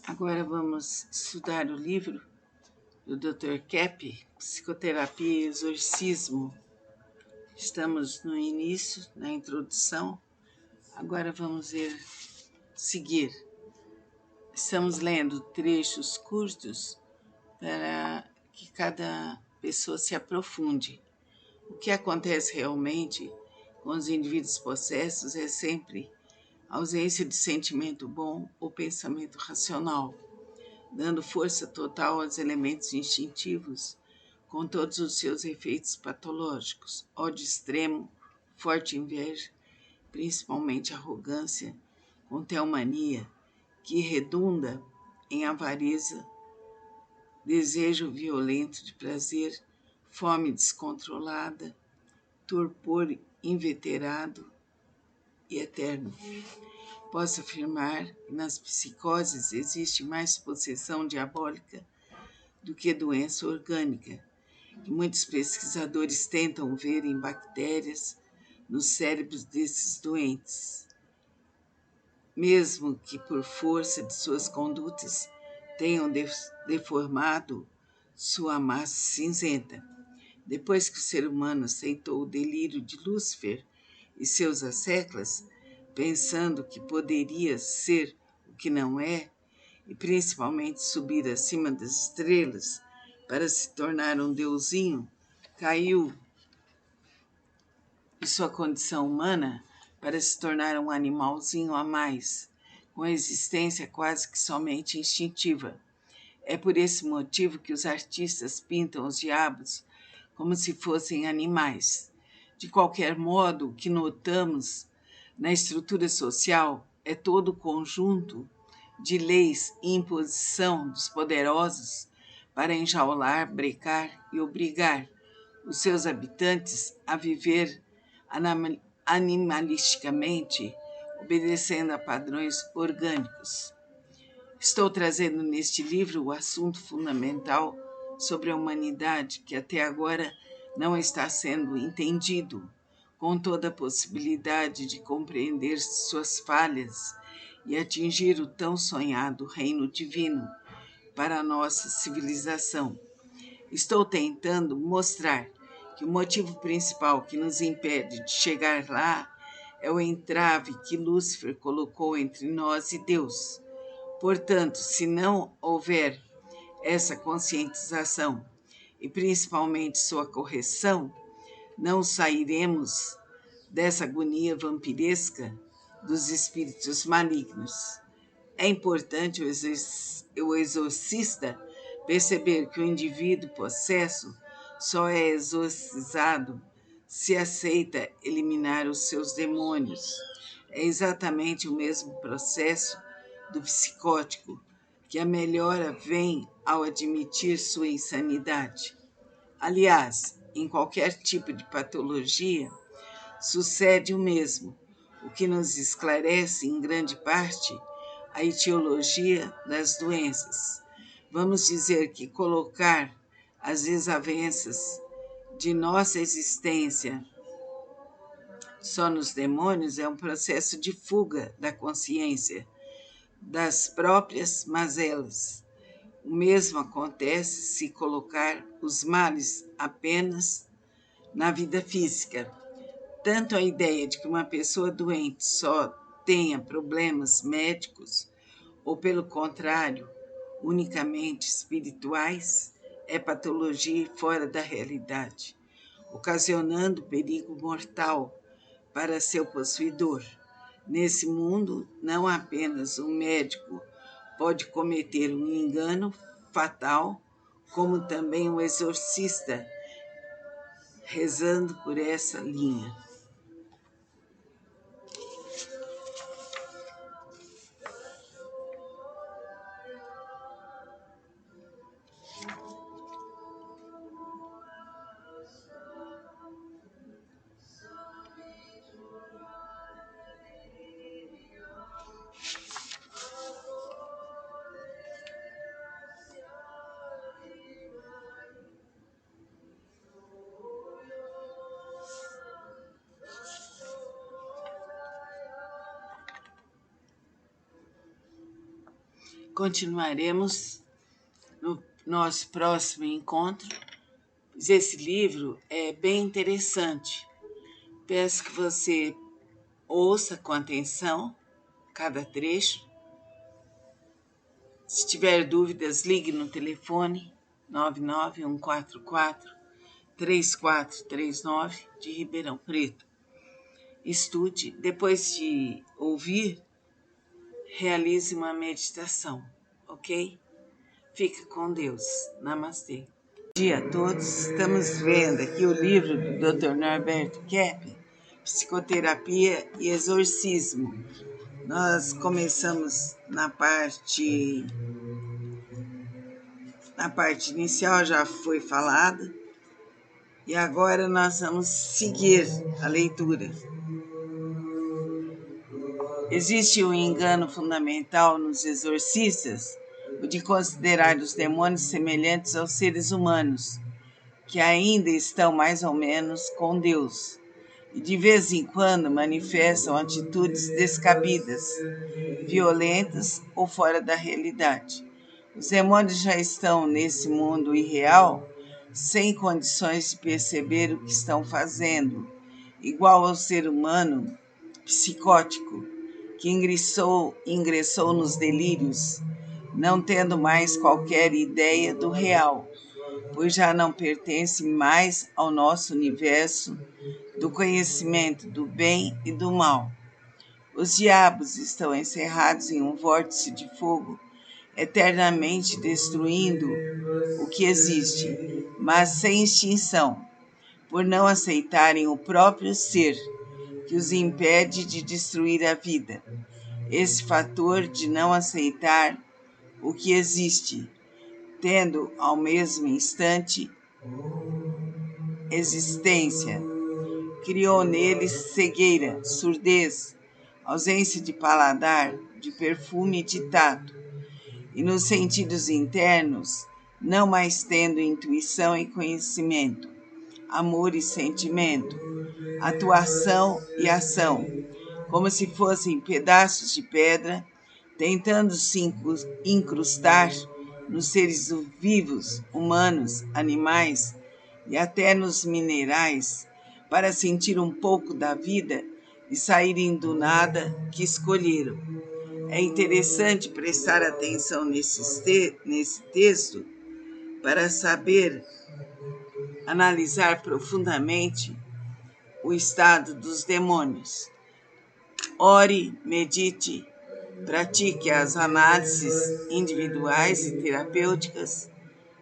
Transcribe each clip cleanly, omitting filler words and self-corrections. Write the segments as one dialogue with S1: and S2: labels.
S1: Agora vamos estudar o livro do Dr. Kepp, Psicoterapia e Exorcismo. Estamos no início, na introdução. Agora vamos seguir. Estamos lendo trechos curtos para que cada pessoa se aprofunde. O que acontece realmente com os indivíduos possessos é sempre ausência de sentimento bom ou pensamento racional, dando força total aos elementos instintivos, com todos os seus efeitos patológicos, ódio extremo, forte inveja, principalmente arrogância, com teomania, que redunda em avareza, desejo violento de prazer, fome descontrolada, torpor inveterado e eterno. Posso afirmar que nas psicoses existe mais possessão diabólica do que doença orgânica, que muitos pesquisadores tentam ver em bactérias nos cérebros desses doentes, mesmo que por força de suas condutas tenham deformado sua massa cinzenta. Depois que o ser humano aceitou o delírio de Lúcifer e seus asseclas, pensando que poderia ser o que não é, e principalmente subir acima das estrelas, para se tornar um deusinho, caiu de sua condição humana para se tornar um animalzinho a mais, com existência quase que somente instintiva. É por esse motivo que os artistas pintam os diabos como se fossem animais. De qualquer modo, o que notamos na estrutura social é todo o conjunto de leis e imposição dos poderosos para enjaular, brecar e obrigar os seus habitantes a viver animalisticamente, obedecendo a padrões orgânicos. Estou trazendo neste livro o assunto fundamental sobre a humanidade que até agora não está sendo entendido, com toda a possibilidade de compreender suas falhas e atingir o tão sonhado reino divino para a nossa civilização. Estou tentando mostrar que o motivo principal que nos impede de chegar lá é o entrave que Lúcifer colocou entre nós e Deus. Portanto, se não houver essa conscientização e principalmente sua correção, não sairemos dessa agonia vampiresca dos espíritos malignos. É importante o exorcista perceber que o indivíduo possesso só é exorcizado se aceita eliminar os seus demônios. É exatamente o mesmo processo do psicótico, que a melhora vem ao admitir sua insanidade. Aliás, em qualquer tipo de patologia, sucede o mesmo, o que nos esclarece, em grande parte, a etiologia das doenças. Vamos dizer que colocar as desavenças de nossa existência só nos demônios é um processo de fuga da consciência das próprias mazelas. O mesmo acontece se colocar os males apenas na vida física. Tanto a ideia de que uma pessoa doente só tenha problemas médicos, ou pelo contrário, unicamente espirituais, é patologia fora da realidade, ocasionando perigo mortal para seu possuidor. Nesse mundo, não apenas um médico pode cometer um engano fatal, como também um exorcista rezando por essa linha. Continuaremos no nosso próximo encontro. Esse livro é bem interessante. Peço que você ouça com atenção cada trecho. Se tiver dúvidas, ligue no telefone 99144-3439 de Ribeirão Preto. Estude, depois de ouvir, realize uma meditação, ok? Fica com Deus. Namastê. Bom dia a todos. Estamos vendo aqui o livro do Dr. Norberto Kepp, Psicoterapia e Exorcismo. Nós começamos na parte inicial, já foi falada, e agora nós vamos seguir a leitura. Existe um engano fundamental nos exorcistas, o de considerar os demônios semelhantes aos seres humanos, que ainda estão mais ou menos com Deus, e de vez em quando manifestam atitudes descabidas, violentas ou fora da realidade. Os demônios já estão nesse mundo irreal, sem condições de perceber o que estão fazendo, igual ao ser humano psicótico, que ingressou nos delírios, não tendo mais qualquer ideia do real. pois já não pertencem mais ao nosso universo do conhecimento do bem e do mal. Os diabos estão encerrados em um vórtice de fogo, eternamente destruindo o que existe, mas sem extinção, por não aceitarem o próprio ser, que os impede de destruir a vida. Esse fator de não aceitar o que existe, tendo ao mesmo instante existência, criou neles cegueira, surdez, ausência de paladar, de perfume e de tato, e nos sentidos internos, não mais tendo intuição e conhecimento, amor e sentimento, atuação e ação, como se fossem pedaços de pedra, tentando se incrustar nos seres vivos, humanos, animais e até nos minerais, para sentir um pouco da vida e saírem do nada que escolheram. É interessante prestar atenção nesse texto para saber analisar profundamente o estado dos demônios. Ore, medite, pratique as análises individuais e terapêuticas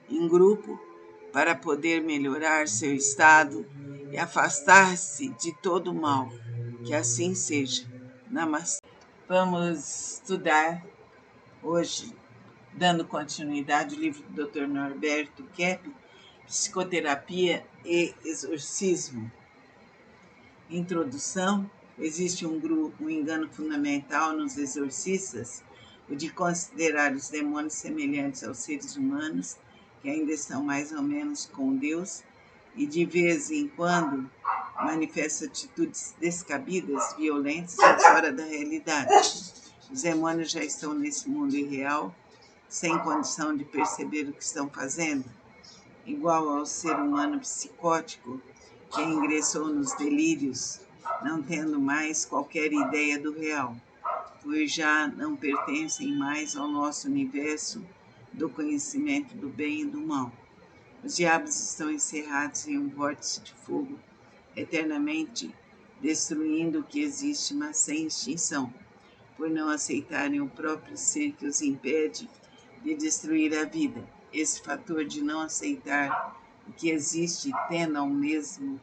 S1: em grupo para poder melhorar seu estado e afastar-se de todo o mal. Que assim seja. Namastê. Vamos estudar hoje, dando continuidade ao livro do Dr. Norberto Kepp, Psicoterapia e Exorcismo. Introdução. Existe um engano fundamental nos exorcistas, o de considerar os demônios semelhantes aos seres humanos, que ainda estão mais ou menos com Deus, e de vez em quando manifestam atitudes descabidas, violentas e fora da realidade. Os demônios já estão nesse mundo irreal, sem condição de perceber o que estão fazendo, igual ao ser humano psicótico que ingressou nos delírios, não tendo mais qualquer ideia do real, pois já não pertencem mais ao nosso universo do conhecimento do bem e do mal. Os diabos estão encerrados em um vórtice de fogo, eternamente destruindo o que existe, mas sem extinção, por não aceitarem o próprio ser que os impede de destruir a vida. Esse fator de não aceitar o que existe, tendo ao mesmo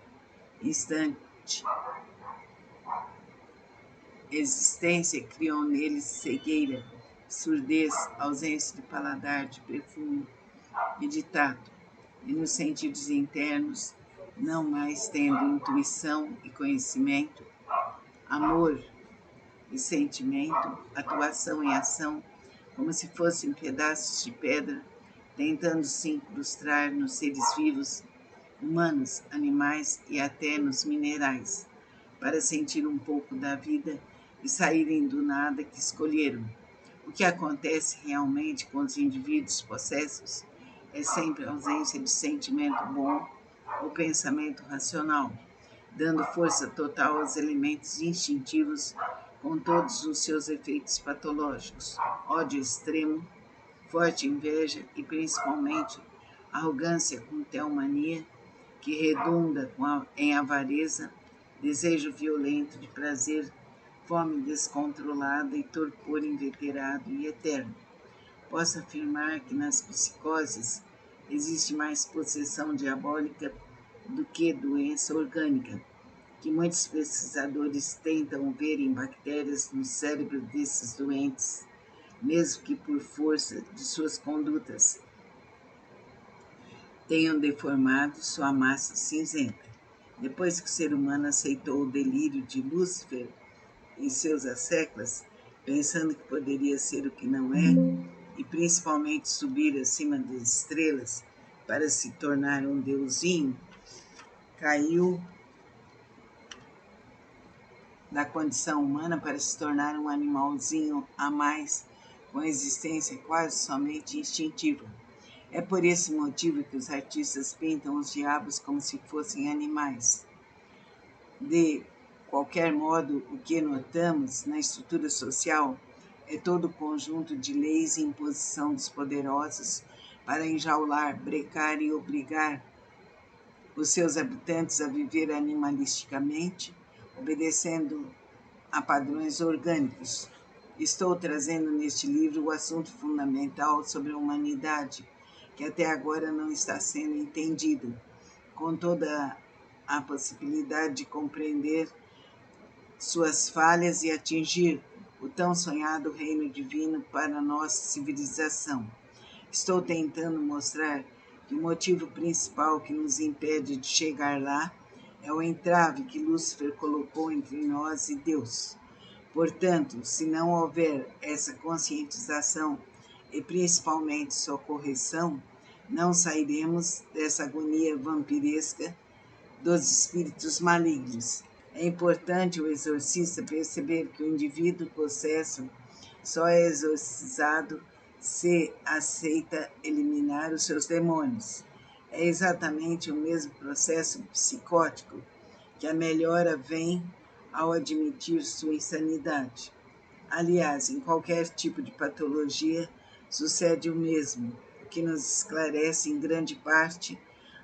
S1: instante existência, criou neles cegueira, surdez, ausência de paladar, de perfume e de tato, e nos sentidos internos, não mais tendo intuição e conhecimento, amor e sentimento, atuação e ação, como se fossem pedaços de pedra, tentando se incrustar nos seres vivos, humanos, animais e até nos minerais, para sentir um pouco da vida e saírem do nada que escolheram. O que acontece realmente com os indivíduos possessos é sempre a ausência de sentimento bom ou pensamento racional, dando força total aos elementos instintivos com todos os seus efeitos patológicos, ódio extremo, forte inveja e, principalmente, arrogância com teomania, que redunda em avareza, desejo violento de prazer, fome descontrolada e torpor inveterado e eterno. Posso afirmar que nas psicoses existe mais possessão diabólica do que doença orgânica, que muitos pesquisadores tentam ver em bactérias no cérebro desses doentes, mesmo que por força de suas condutas tenham deformado sua massa cinzenta. Depois que o ser humano aceitou o delírio de Lúcifer e seus asseclas, pensando que poderia ser o que não é, e principalmente subir acima das estrelas para se tornar um deusinho, caiu da condição humana para se tornar um animalzinho a mais, com existência quase somente instintiva. É por esse motivo que os artistas pintam os diabos como se fossem animais. De qualquer modo, o que notamos na estrutura social é todo o conjunto de leis e imposição dos poderosos para enjaular, brecar e obrigar os seus habitantes a viver animalisticamente, obedecendo a padrões orgânicos. Estou trazendo neste livro o assunto fundamental sobre a humanidade, que até agora não está sendo entendido, com toda a possibilidade de compreender suas falhas e atingir o tão sonhado reino divino para a nossa civilização. Estou tentando mostrar que o motivo principal que nos impede de chegar lá é o entrave que Lúcifer colocou entre nós e Deus. Portanto, se não houver essa conscientização e principalmente sua correção, não sairemos dessa agonia vampiresca dos espíritos malignos. É importante o exorcista perceber que o indivíduo possesso só é exorcizado se aceita eliminar os seus demônios. É exatamente o mesmo processo psicótico que a melhora vem ao admitir sua insanidade. Aliás, em qualquer tipo de patologia, sucede o mesmo, o que nos esclarece em grande parte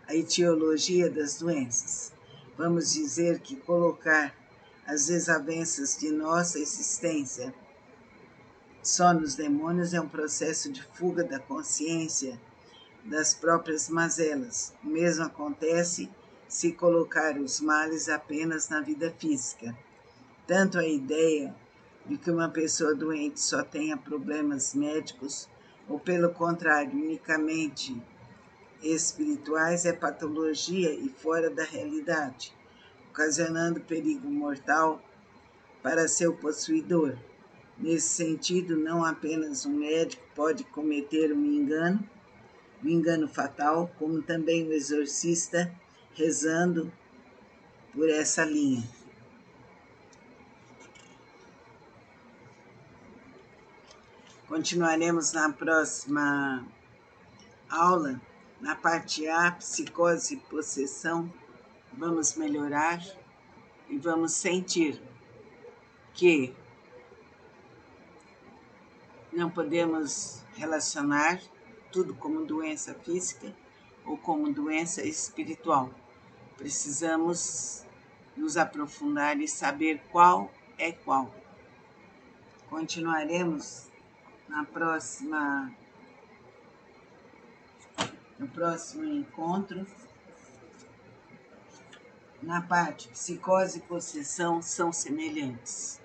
S1: a etiologia das doenças. Vamos dizer que colocar as desavenças de nossa existência só nos demônios é um processo de fuga da consciência das próprias mazelas. O mesmo acontece se colocar os males apenas na vida física. Tanto a ideia de que uma pessoa doente só tenha problemas médicos, ou pelo contrário, unicamente espirituais, é patologia e fora da realidade, ocasionando perigo mortal para seu possuidor. Nesse sentido, não apenas um médico pode cometer um engano fatal, como também o exorcista rezando por essa linha. Continuaremos na próxima aula, na parte A, psicose e possessão. Vamos melhorar e vamos sentir que não podemos relacionar tudo como doença física ou como doença espiritual. Precisamos nos aprofundar e saber qual é qual. Continuaremos no próximo encontro. Na parte psicose e possessão são semelhantes.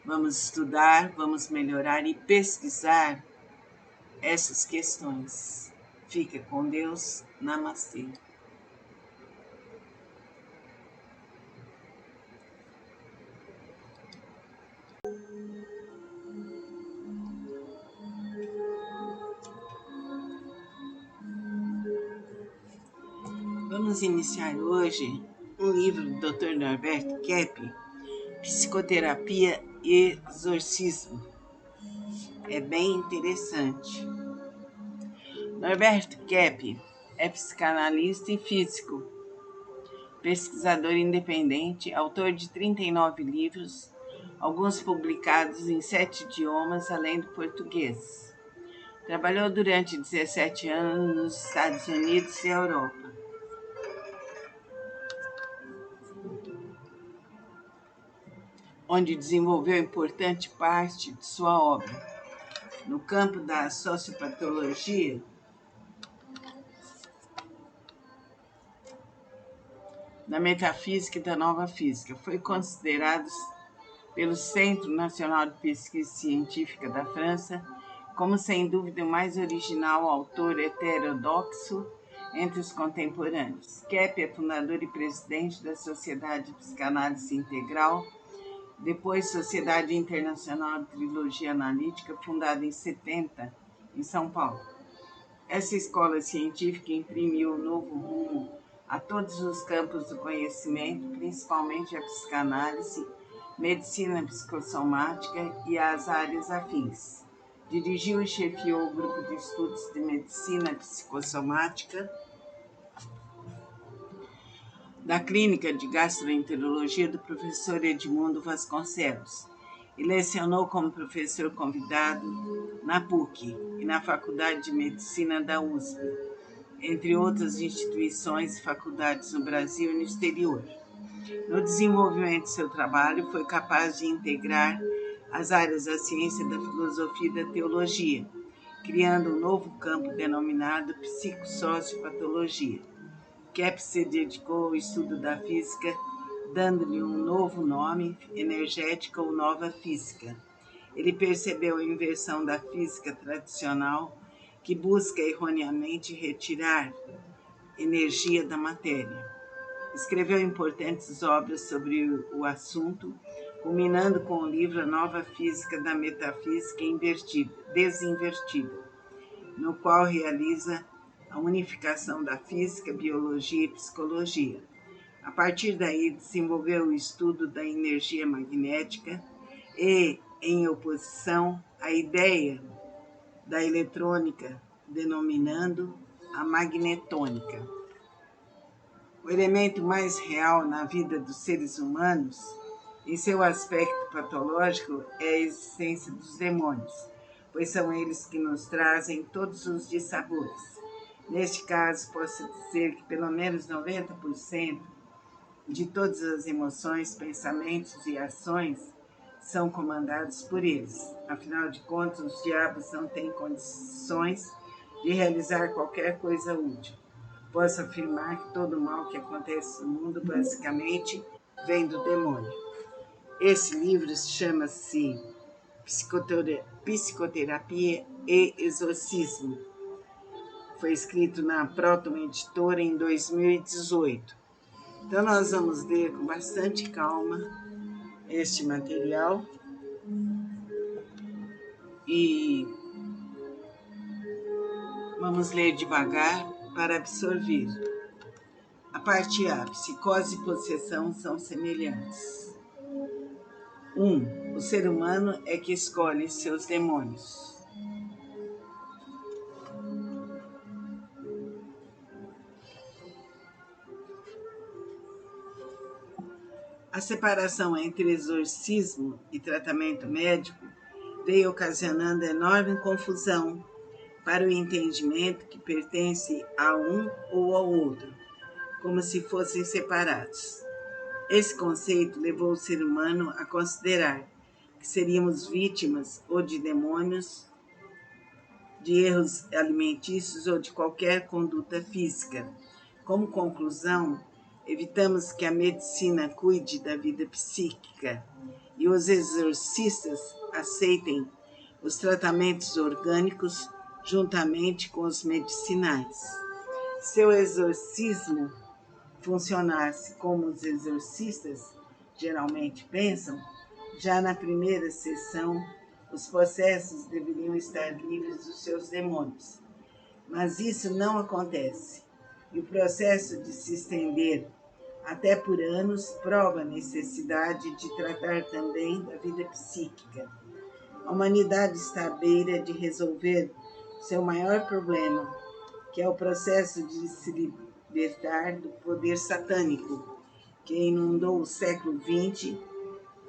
S1: Vamos estudar, vamos melhorar e pesquisar essas questões. Fica com Deus. Namastê. Vamos iniciar hoje um livro do Dr. Norberto Kepp, Psicoterapia e Exorcismo. É bem interessante. Norberto Kepp é psicanalista e físico, pesquisador independente, autor de 39 livros, alguns publicados em 7 idiomas, além do português. Trabalhou durante 17 anos nos Estados Unidos e Europa. Onde desenvolveu importante parte de sua obra. No campo da sociopatologia, da metafísica e da nova física, foi considerado pelo Centro Nacional de Pesquisa Científica da França como, sem dúvida, o mais original autor heterodoxo entre os contemporâneos. Kepp é fundador e presidente da Sociedade de Psicanálise Integral, depois Sociedade Internacional de Trilogia Analítica, fundada em 70, em São Paulo. Essa escola científica imprimiu um novo rumo a todos os campos do conhecimento, principalmente a psicanálise, medicina psicossomática e as áreas afins. Dirigiu e chefiou o grupo de estudos de medicina psicossomática da Clínica de Gastroenterologia do professor Edmundo Vasconcelos e lecionou como professor convidado na PUC e na Faculdade de Medicina da USP, entre outras instituições e faculdades no Brasil e no exterior. No desenvolvimento de seu trabalho, foi capaz de integrar as áreas da ciência, da filosofia e da teologia, criando um novo campo denominado psicossociopatologia. Kepler se dedicou ao estudo da física, dando-lhe um novo nome, energética ou nova física. Ele percebeu a inversão da física tradicional, que busca erroneamente retirar energia da matéria. Escreveu importantes obras sobre o assunto, culminando com o livro A Nova Física da Metafísica Desinvertida, no qual realiza a unificação da física, biologia e psicologia. A partir daí, desenvolveu o estudo da energia magnética e, em oposição à ideia da eletrônica, denominando a magnetônica. O elemento mais real na vida dos seres humanos, em seu aspecto patológico, é a existência dos demônios, pois são eles que nos trazem todos os dissabores. Neste caso, posso dizer que pelo menos 90% de todas as emoções, pensamentos e ações são comandados por eles. Afinal de contas, os diabos não têm condições de realizar qualquer coisa útil. Posso afirmar que todo o mal que acontece no mundo basicamente vem do demônio. Esse livro chama-se Psicoterapia e Exorcismo. Foi escrito na Proton Editora em 2018. Então nós vamos ler com bastante calma este material e vamos ler devagar para absorver. A parte A, psicose e possessão são semelhantes. 1. O ser humano é que escolhe seus demônios. A separação entre exorcismo e tratamento médico veio ocasionando enorme confusão para o entendimento que pertence a um ou ao outro, como se fossem separados. Esse conceito levou o ser humano a considerar que seríamos vítimas ou de demônios, de erros alimentícios ou de qualquer conduta física. Como conclusão, evitamos que a medicina cuide da vida psíquica e os exorcistas aceitem os tratamentos orgânicos juntamente com os medicinais. Se o exorcismo funcionasse como os exorcistas geralmente pensam, já na primeira sessão, os possessos deveriam estar livres dos seus demônios. Mas isso não acontece, e o processo de se estender até por anos prova a necessidade de tratar também da vida psíquica. A humanidade está à beira de resolver seu maior problema, que é o processo de se libertar do poder satânico, que inundou o século XX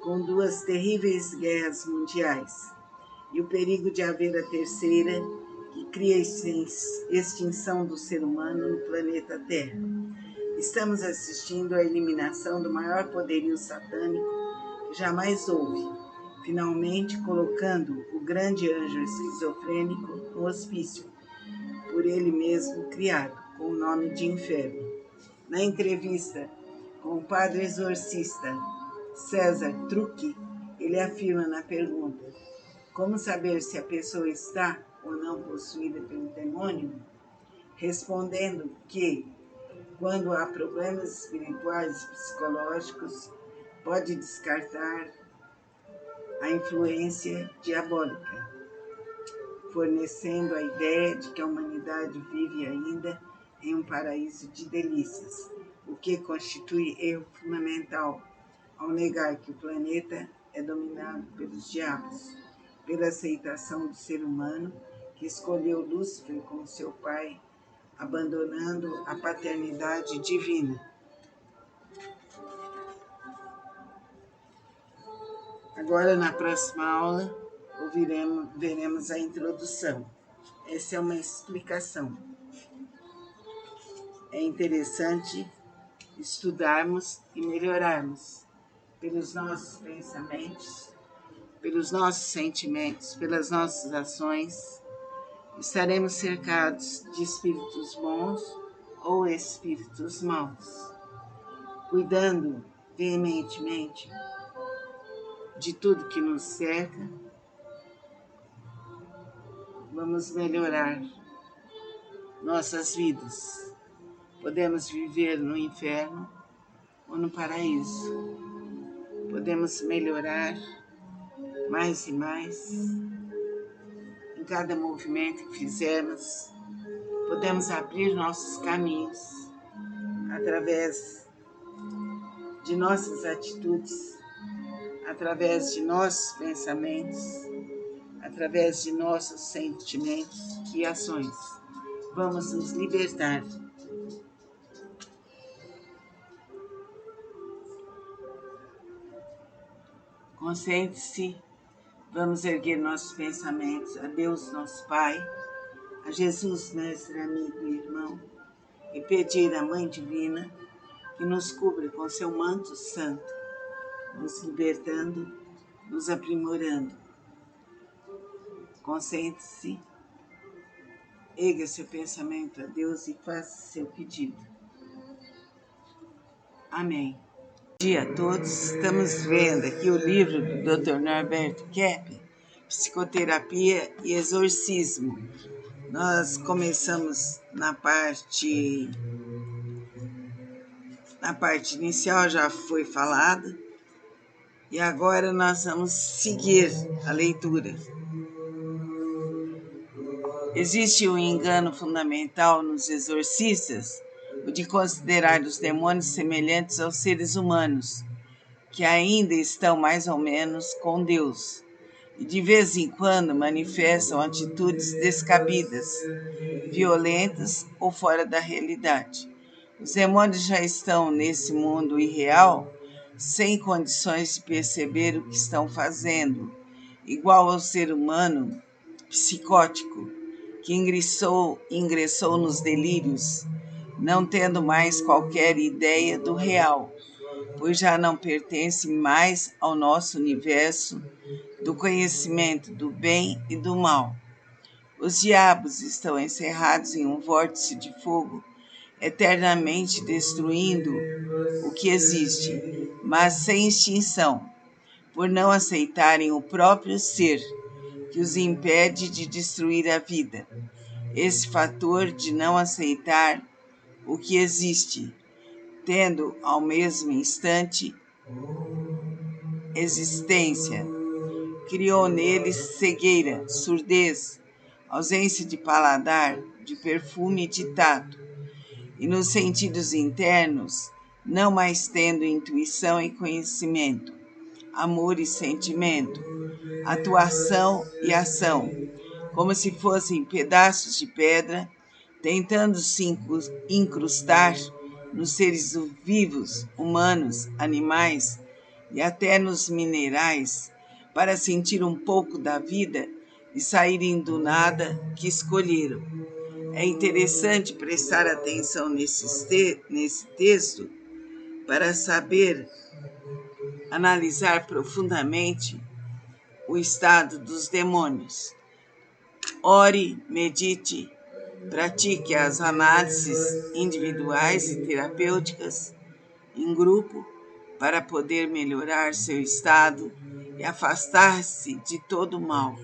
S1: com 2 terríveis guerras mundiais, e o perigo de haver a terceira, que cria a extinção do ser humano no planeta Terra. Estamos assistindo à eliminação do maior poderio satânico que jamais houve, finalmente colocando o grande anjo esquizofrênico no hospício, por ele mesmo criado, com o nome de inferno. Na entrevista com o padre exorcista César Trucchi, ele afirma na pergunta: como saber se a pessoa está ou não possuída pelo demônio? Respondendo que, quando há problemas espirituais e psicológicos, pode descartar a influência diabólica, fornecendo a ideia de que a humanidade vive ainda em um paraíso de delícias, o que constitui erro fundamental ao negar que o planeta é dominado pelos diabos, pela aceitação do ser humano que escolheu Lúcifer como seu pai, abandonando a paternidade divina. Agora, na próxima aula, veremos a introdução. Essa é uma explicação. É interessante estudarmos e melhorarmos pelos nossos pensamentos, pelos nossos sentimentos, pelas nossas ações. Estaremos cercados de espíritos bons ou espíritos maus, cuidando veementemente de tudo que nos cerca. Vamos melhorar nossas vidas. Podemos viver no inferno ou no paraíso. Podemos melhorar mais e mais em cada movimento que fizermos. Podemos abrir nossos caminhos através de nossas atitudes, através de nossos pensamentos, através de nossos sentimentos e ações. Vamos nos libertar. Concentre-se, vamos erguer nossos pensamentos a Deus, nosso Pai, a Jesus, mestre, amigo e irmão, e pedir à Mãe Divina que nos cubra com seu manto santo, nos libertando, nos aprimorando. Concentre-se, erga seu pensamento a Deus e faça seu pedido. Amém. Bom dia a todos. Estamos vendo aqui o livro do Dr. Norberto Kepp, Psicoterapia e Exorcismo. Nós começamos na parte inicial, já foi falada, e agora nós vamos seguir a leitura. Existe um engano fundamental nos exorcistas, o de considerar os demônios semelhantes aos seres humanos, que ainda estão mais ou menos com Deus, e de vez em quando manifestam atitudes descabidas, violentas ou fora da realidade. Os demônios já estão nesse mundo irreal, sem condições de perceber o que estão fazendo, igual ao ser humano psicótico, que ingressou nos delírios, não tendo mais qualquer ideia do real, pois já não pertence mais ao nosso universo do conhecimento do bem e do mal. Os diabos estão encerrados em um vórtice de fogo, eternamente destruindo o que existe, mas sem extinção, por não aceitarem o próprio ser, que os impede de destruir a vida. Esse fator de não aceitar o que existe, tendo ao mesmo instante existência, criou neles cegueira, surdez, ausência de paladar, de perfume e de tato, e nos sentidos internos, não mais tendo intuição e conhecimento, amor e sentimento, atuação e ação, como se fossem pedaços de pedra, tentando se incrustar nos seres vivos, humanos, animais e até nos minerais, para sentir um pouco da vida e saírem do nada que escolheram. É interessante prestar atenção nesse texto para saber analisar profundamente o estado dos demônios. Ore, medite, pratique as análises individuais e terapêuticas em grupo para poder melhorar seu estado e afastar-se de todo o mal.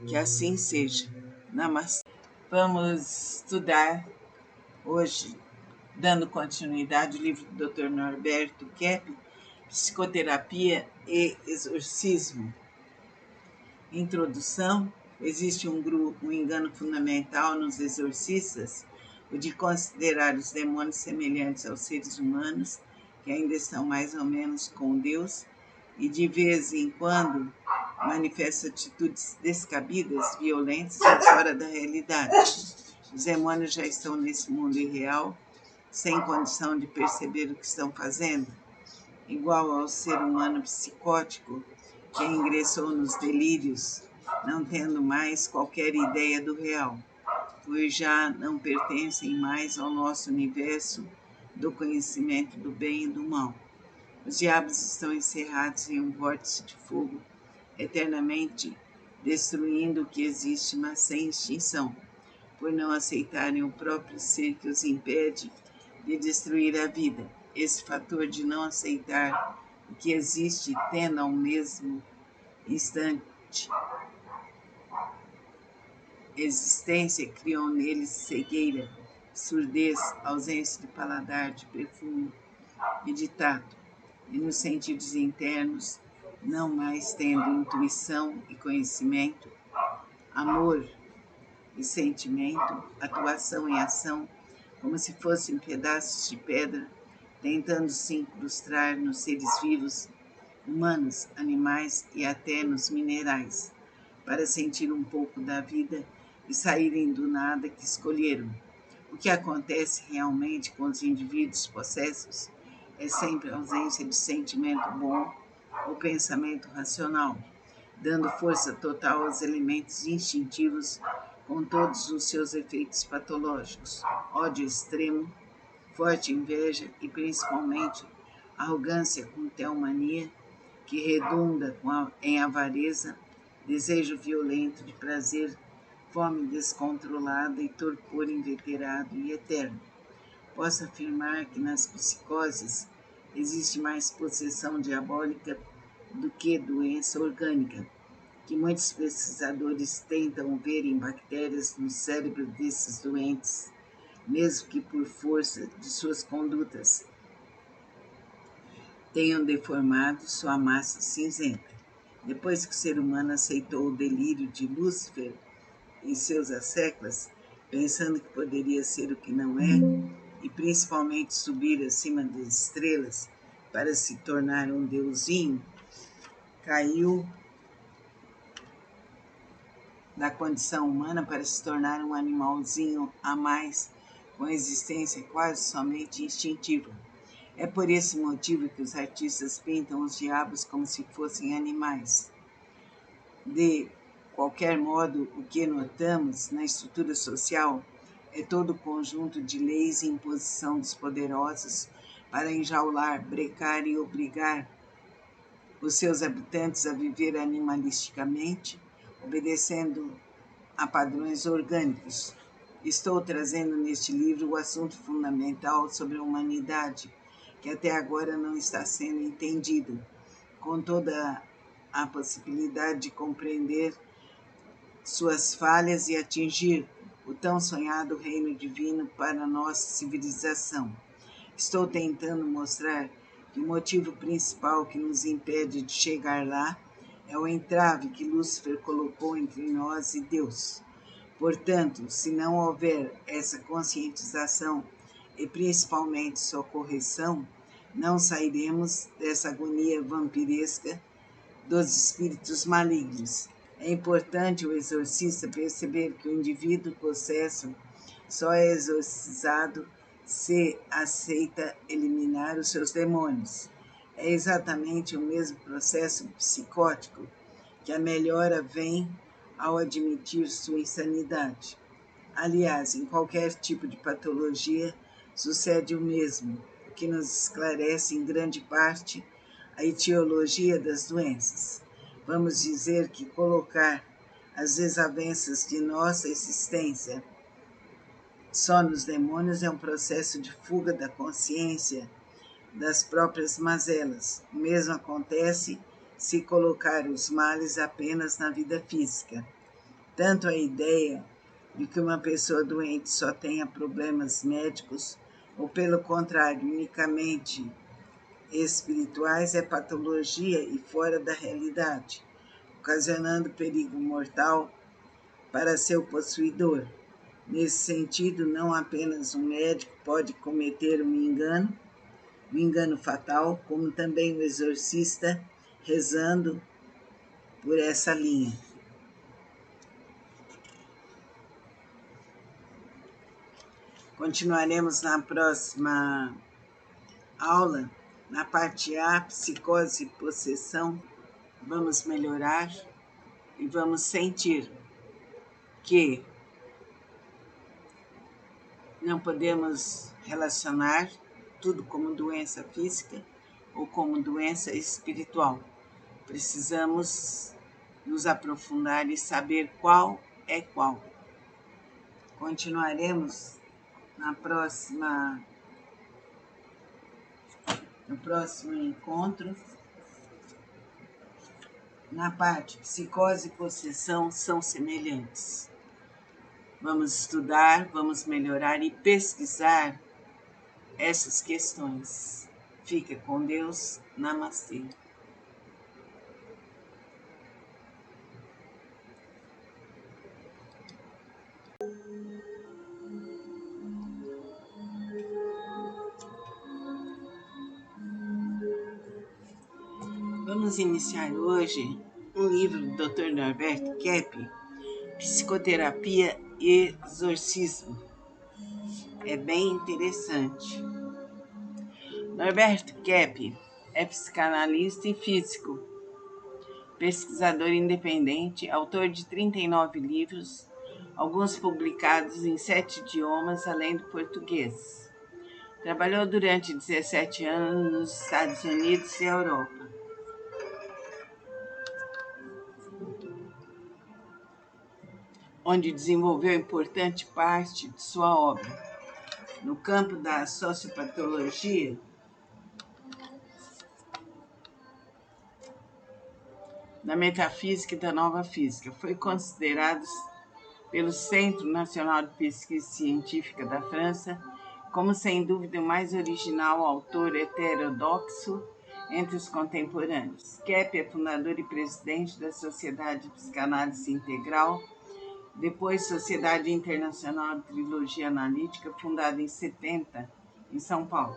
S1: Que assim seja. Namastê. Vamos estudar hoje, dando continuidade ao livro do Dr. Norberto Kepp, Psicoterapia e Exorcismo. Introdução. Existe um engano fundamental nos exorcistas, o de considerar os demônios semelhantes aos seres humanos, que ainda estão mais ou menos com Deus, e de vez em quando manifesta atitudes descabidas, violentas ou fora da realidade. Os demônios já estão nesse mundo irreal, sem condição de perceber o que estão fazendo, igual ao ser humano psicótico, que ingressou nos delírios, não tendo mais qualquer ideia do real, pois já não pertencem mais ao nosso universo do conhecimento do bem e do mal. Os diabos estão encerrados em um vórtice de fogo, eternamente destruindo o que existe, mas sem extinção, por não aceitarem o próprio ser que os impede de destruir a vida. Esse fator de não aceitar o que existe, tendo ao mesmo instante existência, criou neles cegueira, surdez, ausência de paladar, de perfume e de tato, e nos sentidos internos, não mais tendo intuição e conhecimento, amor e sentimento, atuação e ação, como se fossem pedaços de pedra, tentando se incrustar nos seres vivos, humanos, animais e até nos minerais, para sentir um pouco da vida e saírem do nada que escolheram. O que acontece realmente com os indivíduos possessos é sempre a ausência de sentimento bom ou pensamento racional, dando força total aos elementos instintivos com todos os seus efeitos patológicos, ódio extremo, forte inveja e, principalmente, arrogância com teomania, que redunda em avareza, desejo violento de prazer, fome descontrolada e torpor inveterado e eterno. Posso afirmar que nas psicoses existe mais possessão diabólica do que doença orgânica, que muitos pesquisadores tentam ver em bactérias no cérebro desses doentes, mesmo que por força de suas condutas tenham deformado sua massa cinzenta. Depois que o ser humano aceitou o delírio de Lúcifer em seus asseclas, pensando que poderia ser o que não é, e principalmente subir acima das estrelas para se tornar um deusinho, caiu da condição humana para se tornar um animalzinho a mais, com existência quase somente instintiva. É por esse motivo que os artistas pintam os diabos como se fossem animais. De qualquer modo, o que notamos na estrutura social é todo o conjunto de leis e imposição dos poderosos para enjaular, brecar e obrigar os seus habitantes a viver animalisticamente, obedecendo a padrões orgânicos. Estou trazendo neste livro o assunto fundamental sobre a humanidade, que até agora não está sendo entendido, com toda a possibilidade de compreender suas falhas e atingir o tão sonhado reino divino para a nossa civilização. Estou tentando mostrar que o motivo principal que nos impede de chegar lá é o entrave que Lúcifer colocou entre nós e Deus. Portanto, se não houver essa conscientização e principalmente sua correção, não sairemos dessa agonia vampiresca dos espíritos malignos. É importante o exorcista perceber que o indivíduo possesso só é exorcizado se aceita eliminar os seus demônios. É exatamente o mesmo processo psicótico que a melhora vem ao admitir sua insanidade. Aliás, em qualquer tipo de patologia sucede o mesmo, o que nos esclarece em grande parte a etiologia das doenças. Vamos dizer que colocar as desavenças de nossa existência só nos demônios é um processo de fuga da consciência das próprias mazelas. O mesmo acontece se colocar os males apenas na vida física. Tanto a ideia de que uma pessoa doente só tenha problemas médicos, ou pelo contrário, unicamente espirituais, é patologia e fora da realidade, ocasionando perigo mortal para seu possuidor. Nesse sentido, não apenas um médico pode cometer um engano fatal, como também o exorcista rezando por essa linha. Continuaremos na próxima aula, na parte A, psicose e possessão, vamos melhorar e vamos sentir que não podemos relacionar tudo como doença física ou como doença espiritual. Precisamos nos aprofundar e saber qual é qual. Continuaremos no próximo encontro. Na parte psicose e possessão são semelhantes. Vamos estudar, vamos melhorar e pesquisar essas questões. Fica com Deus. Namastê. Vamos iniciar hoje um livro do Dr. Norberto Kepp, Psicoterapia e Exorcismo. É bem interessante. Norberto Kepp é psicanalista e físico, pesquisador independente, autor de 39 livros, alguns publicados em 7 idiomas, além do português. Trabalhou durante 17 anos nos Estados Unidos e Europa. Onde desenvolveu importante parte de sua obra. No campo da sociopatologia, da metafísica e da nova física. Foi considerado pelo Centro Nacional de Pesquisa Científica da França como, sem dúvida, o mais original autor heterodoxo entre os contemporâneos. Kepp é fundador e presidente da Sociedade de Psicanálise Integral, depois Sociedade Internacional de Trilogia Analítica, fundada em 70, em São Paulo.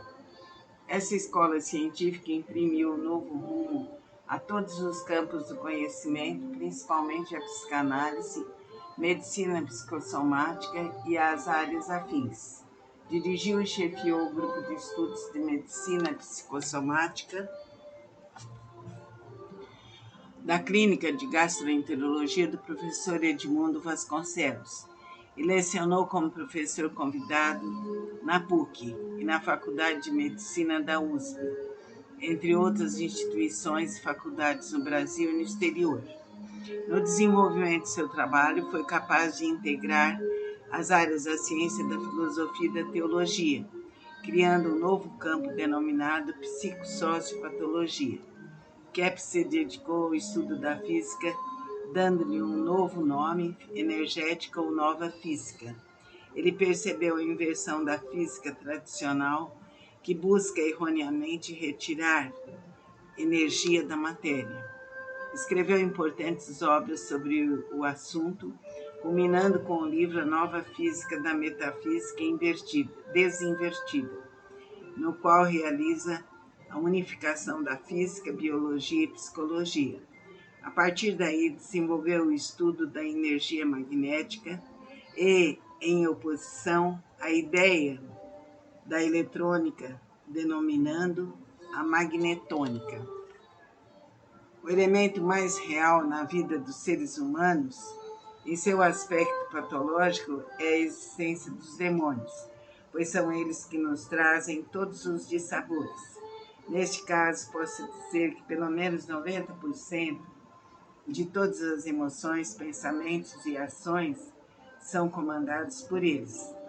S1: Essa escola científica imprimiu um novo rumo a todos os campos do conhecimento, principalmente a psicanálise, medicina psicossomática e as áreas afins. Dirigiu e chefiou o grupo de estudos de medicina psicossomática da Clínica de Gastroenterologia do professor Edmundo Vasconcelos e lecionou como professor convidado na PUC e na Faculdade de Medicina da USP, entre outras instituições e faculdades no Brasil e no exterior. No desenvolvimento de seu trabalho, foi capaz de integrar as áreas da ciência, da filosofia e da teologia, criando um novo campo denominado psicossociopatologia. Kepp se dedicou ao estudo da física, dando-lhe um novo nome, energética ou nova física. Ele percebeu a inversão da física tradicional, que busca erroneamente retirar energia da matéria. Escreveu importantes obras sobre o assunto, culminando com o livro A Nova Física da Metafísica Desinvertida, no qual realiza a unificação da física, biologia e psicologia. A partir daí, desenvolveu o estudo da energia magnética e, em oposição à ideia da eletrônica, denominando a magnetônica. O elemento mais real na vida dos seres humanos, em seu aspecto patológico, é a existência dos demônios, pois são eles que nos trazem todos os dissabores. Neste caso, posso dizer que pelo menos 90% de todas as emoções, pensamentos e ações são comandados por eles.